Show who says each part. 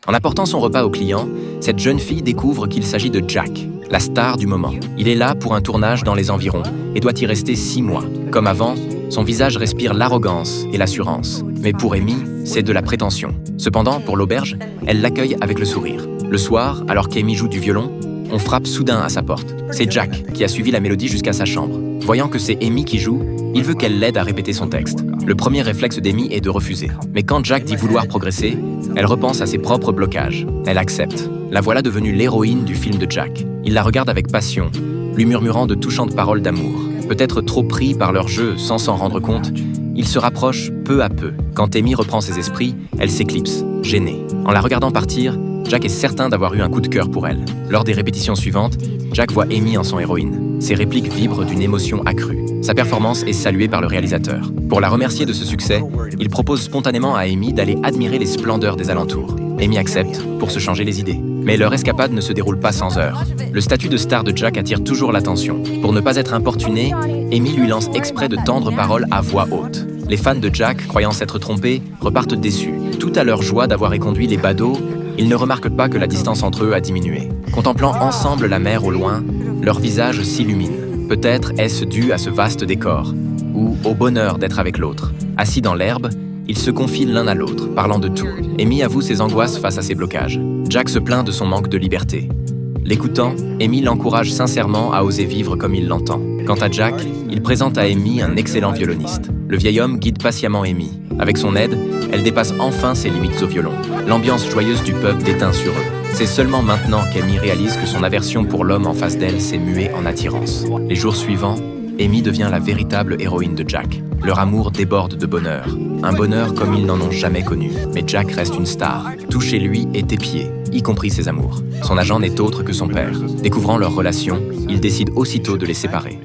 Speaker 1: En apportant son repas au client, cette jeune fille découvre qu'il s'agit de Jack, la star du moment. Il est là pour un tournage dans les environs et doit y rester 6 mois. Comme avant, son visage respire l'arrogance et l'assurance. Mais pour Amy, c'est de la prétention. Cependant, pour l'auberge, elle l'accueille avec le sourire. Le soir, alors qu'Amy joue du violon, on frappe soudain à sa porte. C'est Jack qui a suivi la mélodie jusqu'à sa chambre. Voyant que c'est Amy qui joue, il veut qu'elle l'aide à répéter son texte. Le premier réflexe d'Amy est de refuser. Mais quand Jack dit vouloir progresser, elle repense à ses propres blocages. Elle accepte. La voilà devenue l'héroïne du film de Jack. Il la regarde avec passion, lui murmurant de touchantes paroles d'amour. Peut-être trop pris par leur jeu sans s'en rendre compte, ils se rapprochent peu à peu. Quand Amy reprend ses esprits, elle s'éclipse, gênée. En la regardant partir, Jack est certain d'avoir eu un coup de cœur pour elle. Lors des répétitions suivantes, Jack voit Amy en son héroïne. Ses répliques vibrent d'une émotion accrue. Sa performance est saluée par le réalisateur. Pour la remercier de ce succès, il propose spontanément à Amy d'aller admirer les splendeurs des alentours. Amy accepte pour se changer les idées. Mais leur escapade ne se déroule pas sans heurts. Le statut de star de Jack attire toujours l'attention. Pour ne pas être importuné, Amy lui lance exprès de tendres paroles à voix haute. Les fans de Jack, croyant s'être trompés, repartent déçus. Tout à leur joie d'avoir éconduit les badauds, ils ne remarquent pas que la distance entre eux a diminué. Contemplant ensemble la mer au loin, leurs visages s'illuminent. Peut-être est-ce dû à ce vaste décor, ou au bonheur d'être avec l'autre. Assis dans l'herbe, ils se confient l'un à l'autre, parlant de tout. Amy avoue ses angoisses face à ses blocages. Jack se plaint de son manque de liberté. L'écoutant, Amy l'encourage sincèrement à oser vivre comme il l'entend. Quant à Jack, il présente à Amy un excellent violoniste. Le vieil homme guide patiemment Amy. Avec son aide, elle dépasse enfin ses limites au violon. L'ambiance joyeuse du pub déteint sur eux. C'est seulement maintenant qu'Amy réalise que son aversion pour l'homme en face d'elle s'est muée en attirance. Les jours suivants, Amy devient la véritable héroïne de Jack. Leur amour déborde de bonheur. Un bonheur comme ils n'en ont jamais connu. Mais Jack reste une star. Tout chez lui est épié, y compris ses amours. Son agent n'est autre que son père. Découvrant leur relation, il décide aussitôt de les séparer.